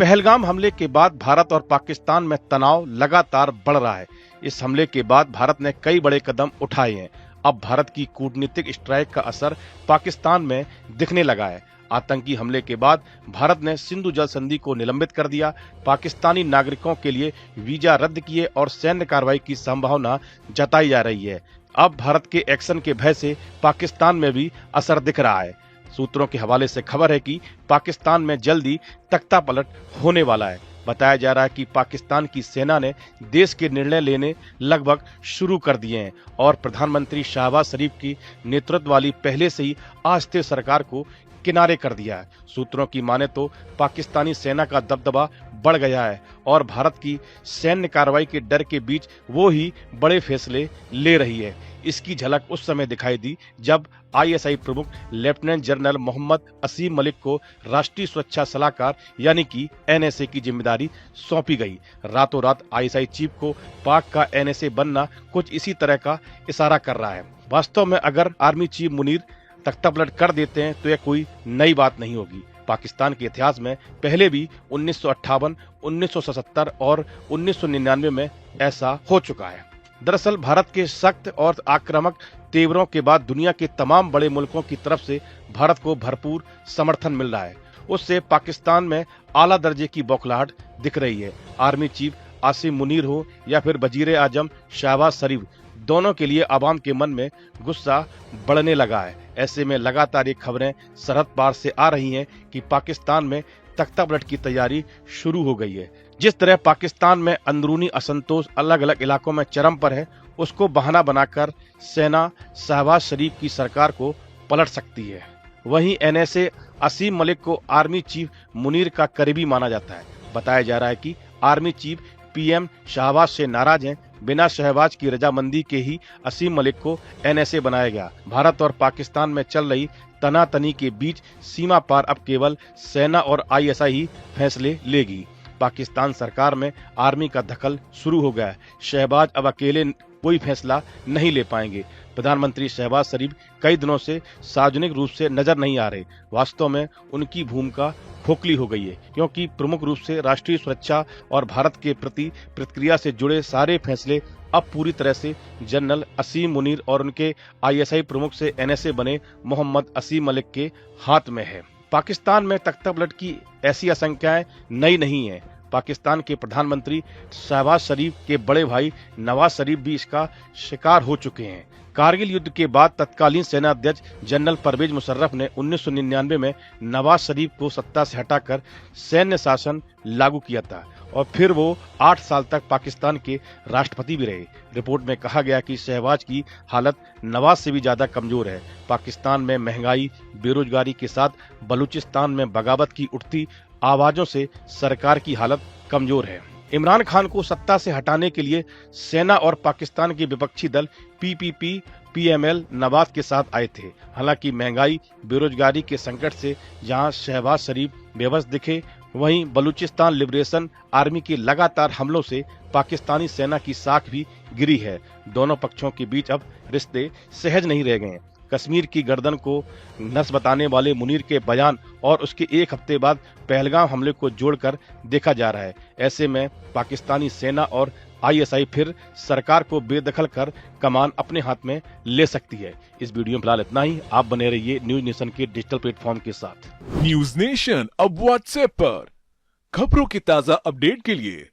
पहलगाम हमले के बाद भारत और पाकिस्तान में तनाव लगातार बढ़ रहा है। इस हमले के बाद भारत ने कई बड़े कदम उठाए हैं। अब भारत की कूटनीतिक स्ट्राइक का असर पाकिस्तान में दिखने लगा है। आतंकी हमले के बाद भारत ने सिंधु जल संधि को निलंबित कर दिया, पाकिस्तानी नागरिकों के लिए वीजा रद्द किए और सैन्य कार्रवाई की संभावना जताई जा रही है। अब भारत के एक्शन के भय से पाकिस्तान में भी असर दिख रहा है। सूत्रों के हवाले से खबर है कि पाकिस्तान में जल्दी तख्तापलट होने वाला है। बताया जा रहा है कि पाकिस्तान की सेना ने देश के निर्णय लेने लगभग शुरू कर दिए हैं और प्रधानमंत्री शहबाज शरीफ की नेतृत्व वाली पहले से ही अस्थिर सरकार को किनारे कर दिया है। सूत्रों की माने तो पाकिस्तानी सेना का दबदबा बढ़ गया है और भारत की सैन्य कार्रवाई के डर के बीच वो ही बड़े फैसले ले रही है। इसकी झलक उस समय दिखाई दी जब आईएसआई प्रमुख लेफ्टिनेंट जनरल मोहम्मद असीम मलिक को राष्ट्रीय सुरक्षा सलाहकार यानी कि एनएसए की जिम्मेदारी सौंपी गई। रातों रात आईएसआई चीफ को पाक का एनएसए बनना कुछ इसी तरह का इशारा कर रहा है। वास्तव में अगर आर्मी चीफ मुनीर तख्तापलट कर देते हैं तो यह कोई नई बात नहीं होगी। पाकिस्तान के इतिहास में पहले भी 1958, 1977 और 1999 में ऐसा हो चुका है। दरअसल भारत के सख्त और आक्रामक तेवरों के बाद दुनिया के तमाम बड़े मुल्कों की तरफ से भारत को भरपूर समर्थन मिल रहा है। उससे पाकिस्तान में आला दर्जे की बौखलाहट दिख रही है। आर्मी चीफ आसिम मुनीर हो या फिर वजीर आजम शहबाज शरीफ, दोनों के लिए आवाम के मन में गुस्सा बढ़ने लगा है। ऐसे में लगातार ये खबरें सरहद पार से आ रही हैं कि पाकिस्तान में तख्तापलट की तैयारी शुरू हो गई है। जिस तरह पाकिस्तान में अंदरूनी असंतोष अलग अलग इलाकों में चरम पर है, उसको बहाना बनाकर सेना शहबाज शरीफ की सरकार को पलट सकती है। वहीं एनएसए असीम मलिक को आर्मी चीफ मुनीर का करीबी माना जाता है। बताया जा रहा है कि आर्मी चीफ पीएम शहबाज से नाराज हैं। बिना शहबाज की रजामंदी के ही असीम मलिक को एनएसए बनाया गया। भारत और पाकिस्तान में चल रही तनातनी के बीच सीमा पार अब केवल सेना और आईएसआई ही फैसले लेगी। पाकिस्तान सरकार में आर्मी का दखल शुरू हो गया है। शहबाज अब अकेले कोई फैसला नहीं ले पाएंगे। प्रधानमंत्री शहबाज शरीफ कई दिनों से सार्वजनिक रूप से नजर नहीं आ रहे। वास्तव में उनकी भूमिका खोखली हो गई है, क्योंकि प्रमुख रूप से राष्ट्रीय सुरक्षा और भारत के प्रति प्रतिक्रिया से जुड़े सारे फैसले अब पूरी तरह से जनरल असीम मुनीर और उनके आईएसआई प्रमुख से एनएसए बने मोहम्मद असीम मलिक के हाथ में है। पाकिस्तान में तख्तापलट की ऐसी आशंकाएं नई नहीं है। पाकिस्तान के प्रधानमंत्री शहबाज शरीफ के बड़े भाई नवाज शरीफ भी इसका शिकार हो चुके हैं। कारगिल युद्ध के बाद तत्कालीन सेना अध्यक्ष जनरल परवेज मुशर्रफ ने 1999 में नवाज शरीफ को सत्ता से हटाकर सैन्य शासन लागू किया था और फिर वो 8 साल तक पाकिस्तान के राष्ट्रपति भी रहे। रिपोर्ट में कहा गया कि शहबाज की हालत नवाज से भी ज्यादा कमजोर है। पाकिस्तान में महंगाई, बेरोजगारी के साथ बलूचिस्तान में बगावत की उठती आवाजों से सरकार की हालत कमजोर है। इमरान खान को सत्ता से हटाने के लिए सेना और पाकिस्तान के विपक्षी दल पीपीपी, पीएमएल नवाज के साथ आए थे। हालांकि महंगाई, बेरोजगारी के संकट से जहां शहबाज शरीफ बेबस दिखे, वहीं बलूचिस्तान लिबरेशन आर्मी के लगातार हमलों से पाकिस्तानी सेना की साख भी गिरी है। दोनों पक्षों के बीच अब रिश्ते सहज नहीं रह गए। कश्मीर की गर्दन को नस बताने वाले मुनीर के बयान और उसके एक हफ्ते बाद पहलगाम हमले को जोड़कर देखा जा रहा है। ऐसे में पाकिस्तानी सेना और आईएसआई फिर सरकार को बेदखल कर कमान अपने हाथ में ले सकती है। इस वीडियो में फिलहाल इतना ही। आप बने रहिए न्यूज नेशन के डिजिटल प्लेटफॉर्म के साथ। न्यूज नेशन अब व्हाट्सएप पर खबरों की ताजा अपडेट के लिए